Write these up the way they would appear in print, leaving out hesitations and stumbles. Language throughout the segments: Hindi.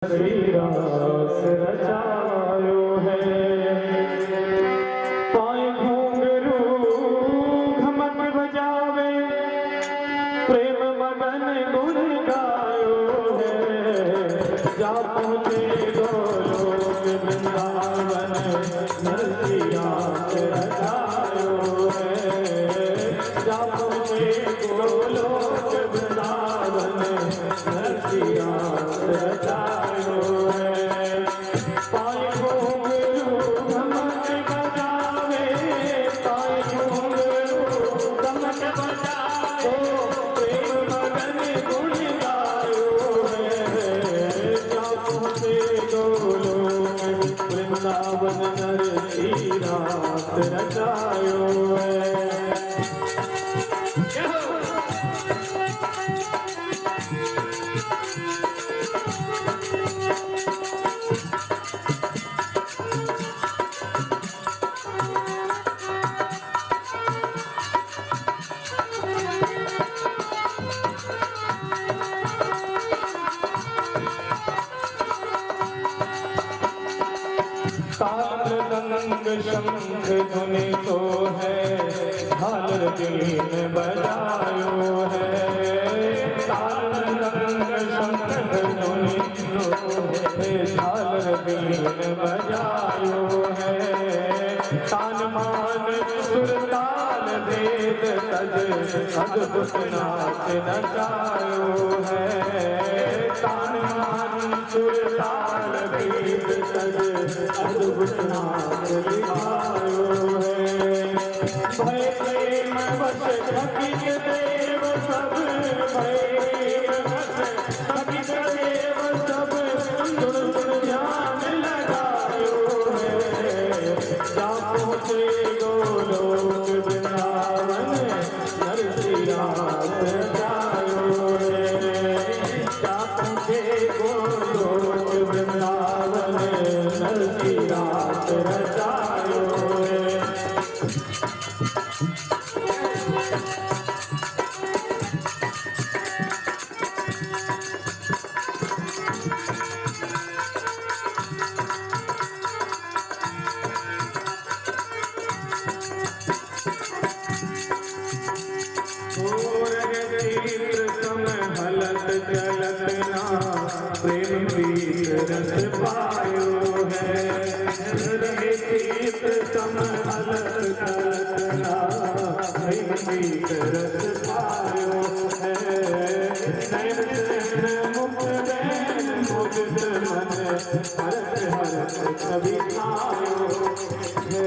रास रचायो है पाए घुंघरू घमक बजावे प्रेम मगन गुण गायो है जा पहुँचे गोलोक वृंदावन नरसी रास रचायो है जा पहुँचे गोलोक वृंदावन नरसी रास रचायो वृंदावन नरसी रास रचायो है। ताल शंख धुनि तो है झालर दिल में बजायो है ताल शंख धुनि तो है झालर दिल में बजायो है तान मान सुर ताल भेद तज अद्भुत नाच नचायो है तान मान सुर ताल भेद तज अद्भुत नाच दिखायो है भय प्रेम वश ठगित देव सब भय प्रेम वश ठगित देव सब सुन सुन ध्यान लगायो है जा पहुँचे गोलोक वृंदावन नरसी रास रचायो है जा पहुँचे गोलोक वृंदावन नरसी रास रचायो है। हलत चलत ना प्रेम प्रीत रस पायो है तीत सम हलत चलत ना प्रेम प्रीत रस पायो है मुक्त मुक्त मन हरत हरत कभी पायो है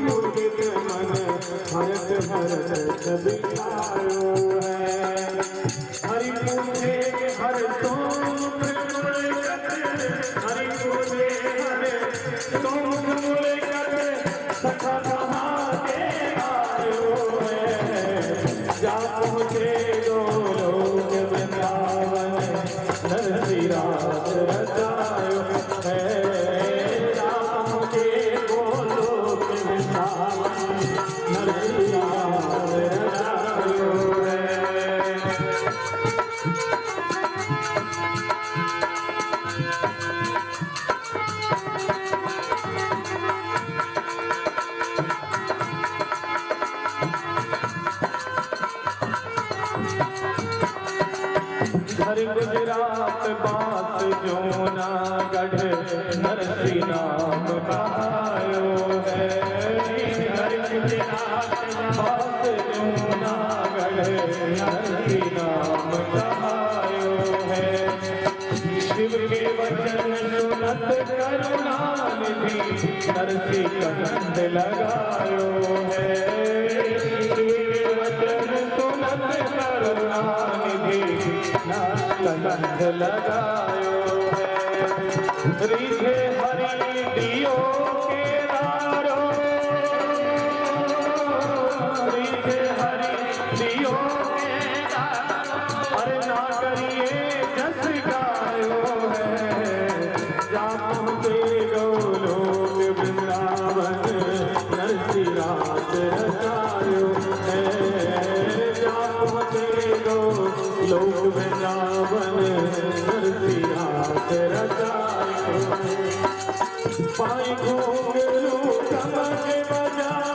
मुक्त मन हरत हरत कभी पायो है हरि पूछे हर सोम हरि पूछे हर सोम सखा कहाँ के आयो है जा पहुँचे गोलोक वृंदावन नरसी रास रचायो है जा पहुँचे गोलोक वृंदावन नरसी रास रचायो है। हर गुजरात बास जूनागढ़ नरसी नाम कहायो है हर गुजरात बास जूनागढ़ नरसी नाम कहायो है शिव के वचन सुनत करुणानिधि नरसी कंठ लगायो है शिव के वचन सुनत करुणानिधि कंठ लगायो है रिझे हरि दियो के दारो रिझे हरि दियो के दारो अरे ना करिए जस गायो है जा पहुँचे गोलोक वृंदावन नरसी रास रचायो है जा पहुँचे गोलोक वृंदावन वृंदावन नरसिंहास रचायो पाई घुंघरू कमर बजावे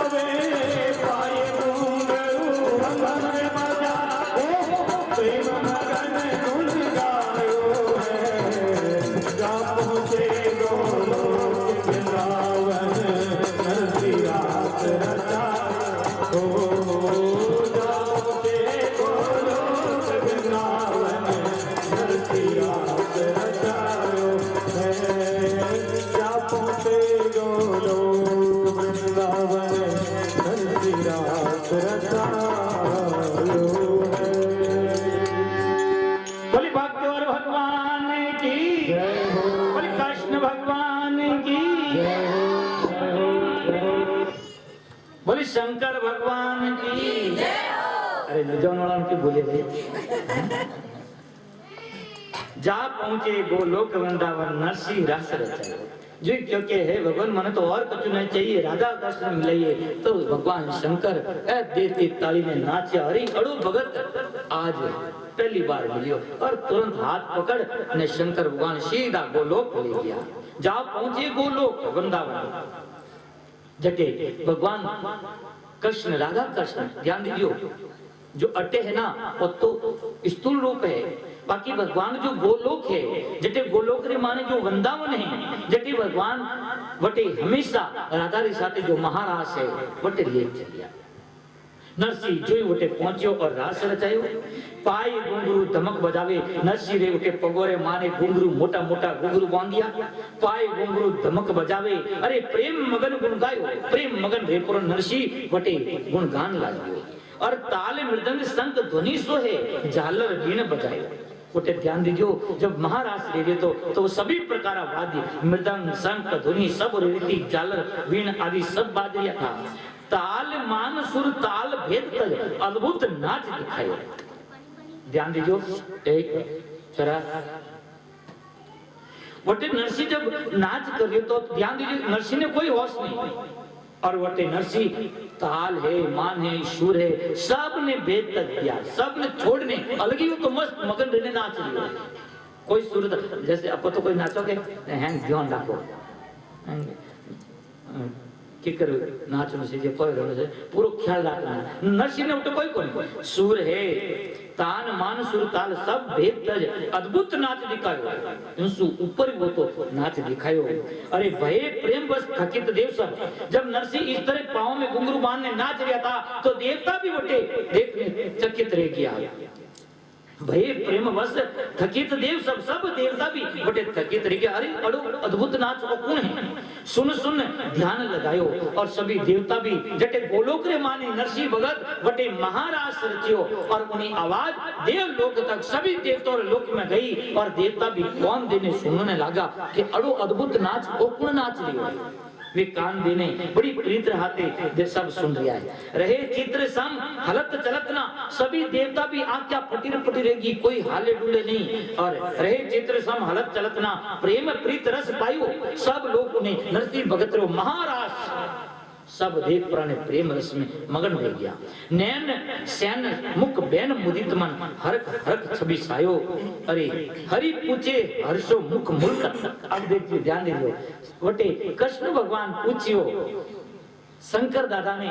पाई घुंघरू कमर बजावे प्रेम मगन गुण गायो है जा पहुँचे गोलोक वृंदावन नरसिंहास रचायो जा पहुँचे गोलोक वृंदावन नरसिंहास रचायो जा पहुँचे गोलोक वृंदावन नरसिंहास रचायो बोली भक्त और भगवान की बोली कृष्ण भगवान की बोली शंकर भगवान की अरे नौजवान वाला उनकी बोले थे जा पहुंचे गोलोक वृंदावन नरसिंह रास रचायो जो क्योंकि है भगवान मन तो और कुछ नहीं चाहिए राधा कृष्ण मिलाइए तो भगवान शंकर देती ताली ने नाचे हरी अड़ू भगत आज पहली बार मिलियो और तुरंत हाथ पकड़ ने शंकर भगवान सीधा गोलोक ले गया जा पहुंचे गोलोक वृंदावन जटे भगवान कृष्ण राधा कृष्ण ध्यान दीजिए जो अटे है ना वो तो स्थूल रूप है बाकी भगवान जो गोलोक है जटे गोलोक रे माने जो वृंदावन है जटे भगवान वटे हमेशा राधा रे साथे जो महारास है वटे ले चलिया नरसिंह जो वटे पहुंचो और रास रचायो पाई घुंघरू धमक बजावे नरसिंह रे उठे पगोरे माने घुंघरू मोटा मोटा घुंघरू बांधिया पाई घुंघरू धमक बजावे अरे प्रेम मगन गुण गायो प्रेम मगन रे पुर नरसिंह वटे गुण गान लागियो और ताल मृदंग शंख ध्वनि सो है झालर बीन बजायो उठे ध्यान दीजिए जब महारास ले रहे तो सभी प्रकार वाद्य मृदंग शंख ध्वनि सब रीति झालर वीण आदि सब बाज रहा था ताल मान सुर ताल भेद कर अद्भुत नाच दिखायो ध्यान दीजिए एक जरा वटे नरसिंह जब नाच कर रहे तो ध्यान दीजिए नरसिंह ने कोई होश नहीं और वटे नरसिंह ताल है मान है सुर है सब ने भेद तक दिया सब ने छोड़ने अलग ही तो मस्त मगन रहने नाच लिया कोई सुर जैसे अब तो कोई नाचोगे हैंग ध्यान रखो किकर नाचने से कोई से पूरा ख्याल रखना नरसिंह ने उठे कोई कोई सुर है तान मान सुर ताल सब भेद तज अद्भुत नाच दिखायो इनसु ऊपर वो तो नाच दिखायो अरे भय प्रेम बस थकित देव सब जब नरसिंह इस तरह पांव में घुंघरू बांधने नाच रहा था तो देवता भी बटे देखने चकित रह गया भय प्रेम बस थकित देव सब देवता भी बटे थकित रह गया अरे अड़ो अद्भुत नाच वो कौन है सुन सुन ध्यान लगायो और सभी देवता भी जटे गोलोक रे माने नरसिंह भगत बटे महाराज रचियो और उन्हीं आवाज देव लोक तक सभी देवता लोक में गई और देवता भी कौन देने सुनने लगा कि अड़ो अद्भुत नाच वो कौन नाच रही है वे कान देने बड़ी प्रीत रहते सब सुन रहा है रहे चित्र सम हलत चलत ना सभी देवता भी आज्ञा फटी रहेगी कोई हाले डुले नहीं और रहे चित्र सम हलत चलत ना प्रेम प्रीत रस पायो सब लोग उन्हें नरसिंह भगत रो महाराज सब देव प्राणी प्रेम रस में मगन हो गया नैन सैन मुख बैन मुदित मन हरक हरक छवि सायो अरे हरि पूछे हर्षो मुख मुल्क अब देखिए ध्यान दीजिए वटे कृष्ण भगवान पूछियो शंकर दादा ने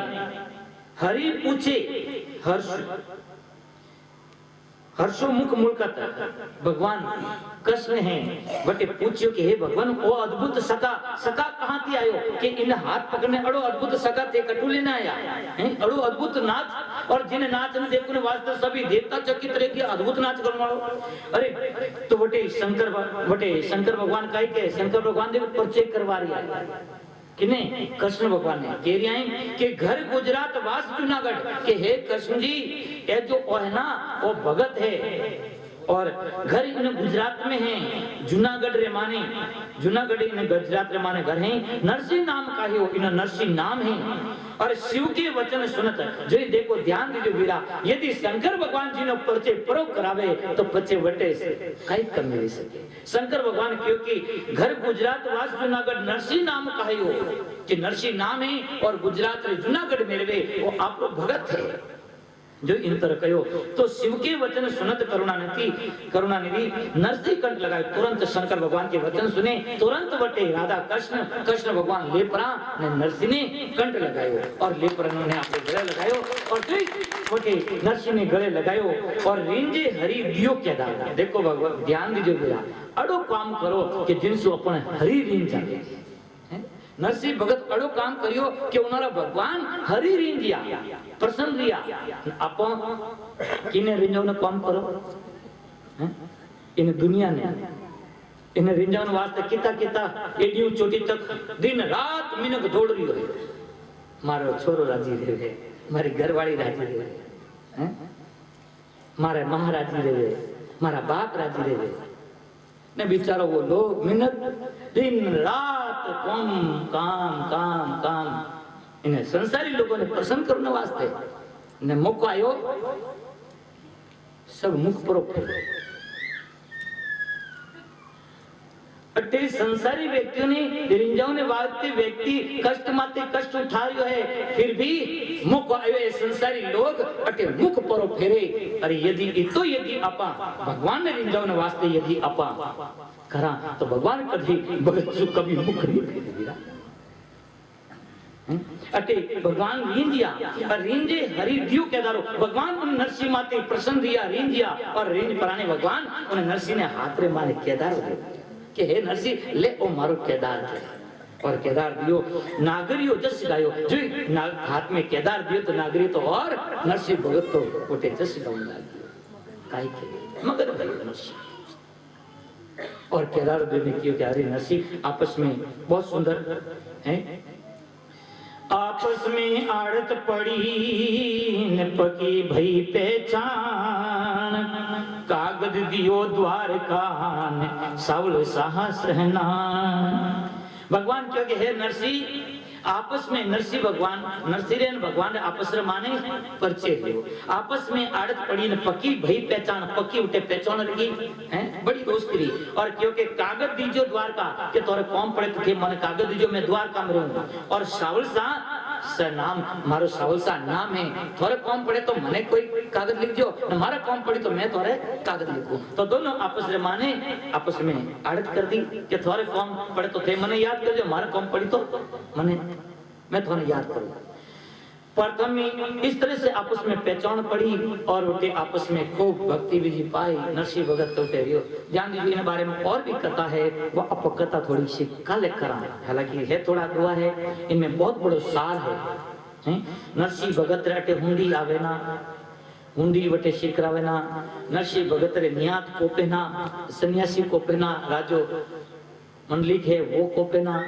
हरि पूछे हर्षो मुख मुल्कत भगवान कृष्ण हैं बटे पूछियो कि हे भगवान वो अद्भुत सका कहां थी आयो कि इन हाथ पकड़ने अड़ो अद्भुत सका थे कटु लेना आया हैं अड़ो अद्भुत नाच और जिन नाच ने देखने वास्ते सभी देवता चकित रह गया अद्भुत नाच करने वालो अरे तो बटे शंकर भगवान काई के शंकर भगवान देव परिचय करवा रही है किने कृष्ण भगवान ने कह रहे हैं कि घर गुजरात वास जूनागढ़ के हे कृष्ण जी ये जो है ना वो भगत है और घर इन गुजरात में है जूनागढ़ रे माने जूनागढ़ इन गुजरात रे माने घर है नरसिंह नाम का ही इन नरसिंह नाम है और शिव के वचन सुनत जो देखो ध्यान दीजिए वीरा यदि शंकर भगवान जी ने परिचय परो करावे तो बच्चे वटे से कई कम मिल सके शंकर भगवान क्योंकि घर गुजरात वास जूनागढ़ नरसिंह नाम का ही हो कि नरसिंह नाम है और गुजरात रे जूनागढ़ में रहे वो आप भगत है जो इन तरह कहो तो शिव के वचन सुनत करुणानिधि नरसिंह कंठ लगाए। तुरंत शंकर भगवान के वचन सुने, तुरंत बटे राधा कृष्ण भगवान लेपरा ने नरसिंह ने कंठ लगायो और लेपरा ने अपने गले लगायो और बटे नरसिंह ने गले लगायो और रिंजे हरि दियो क्या दादा। देखो भगवान ध्यान दीजिए बेटा, अड़ो काम करो कि जिनसो अपन हरि रिंज जाए। नरसिंह भगत अड़ो काम करियो कि उनारा भगवान हरि रिंजिया प्रसन्न रिया। आप किने रिंजाव ने काम करो इन दुनिया ने इन रिंजाव वास्ते किता एडियो चोटी तक दिन रात मिनक दौड़ रही हो। मारो छोरो राजी रहे, मारी घरवाली राजी रहे, मारे महाराजी रहे, मारा बाप राजी रहे ने बिचारो वो लोग मिनट दिन रात काम इन्हें संसारी लोगों ने प्रसन्न करने वास्ते ने मौका आयो सब मुख पर अटे संसारी व्यक्तियों ने रिंजाओं ने वागते व्यक्ति कष्ट माते कष्ट उठा रहे है, फिर भी मुख आयो संसारी लोग अटे मुख पर फेरे। अरे यदि आपा भगवान ने रिंजाओं ने वास्ते यदि आपा करा तो भगवान कभी भगत जो कभी मुख नहीं फेरेगा। अटे भगवान रिंजे हरि दियो के दारो भगवान उन नरसिंह माते प्रसन्न दिया रिंजिया और रिंज पराने भगवान उन नरसिंह ने हाथ रे माने केदार दे कि हे नरसिंह ले ओ मारो केदार दे और केदार दियो नागरियो जस गायो जो हाथ में केदार दियो तो नागरी तो और नरसिंह भगत तो कोटे जस गाऊंगा काई के मगर भाई नरसिंह और केदार देव ने कियो कि अरे नरसिंह आपस में बहुत सुंदर है आपस में आड़त पड़ी न पकी भई पहचान कागज दियो द्वारका सावल साहस रहना। भगवान क्यों के है नरसिंह आपस में नरसिंह भगवान आपस रे माने परिचय दियो आपस में आड़त पड़ी न पकी भई पहचान पकी उठे पहचान लगी हैं बड़ी दोस्ती रही और क्योंकि कागज दीजो द्वारका के तोरे कौन पड़े थे मन कागज दीजो मैं द्वारका में रहूंगा और सावल सा नाम मारो सावल सा नाम है थोड़े कौन पड़े तो मने कोई कागज लिख दो न मारा कौन पड़ी तो मैं थोड़े कागज लिखूं तो दोनों आपस रे माने आपस में आड़त कर दी कि थोड़े कौन पड़े तो थे मने याद कर जो मारा कौन पड़ी तो मने मैं थोड़े याद करूं। प्रथम इस तरह से आपस में पहचान पड़ी और उठे आपस में खूब भक्ति विधि पाई। नरसिंह भगत तो टेरियो ध्यान दीजिए इन बारे में और भी कथा है वो अपकथा थोड़ी सी काले करा हालांकि है थोड़ा दुआ है इनमें बहुत बड़ो सार है। नरसिंह भगत राटे हुंडी आवे ना हुंडी वटे शिकरावे ना नरसिंह भगत रे नियात कोपे ना सन्यासी कोपे ना राजो मंडलिक है वो कोपे ना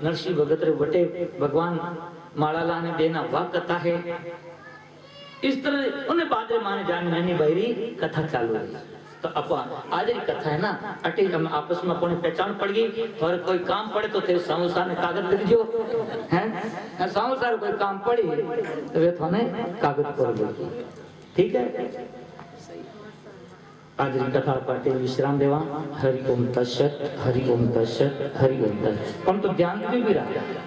नरसिंह भगत रे वटे भगवान मालाला ने देना वह कथा है। इस तरह उन्हें बाद में माने जान नैनी बहरी कथा चालू है तो आज की कथा है ना अटे हम आपस में अपने पहचान पड़ गई और कोई काम पड़े तो थे सामुसा ने कागज लिख जो हैं सामुसा कोई काम पड़ी तो वे थाने कागज पर लिखी ठीक है। आज की कथा पाटे विश्राम देवा हरि ओम तत्सत हरि ओम तत्सत हरि ओम तत्सत हम तो ध्यान भी रहा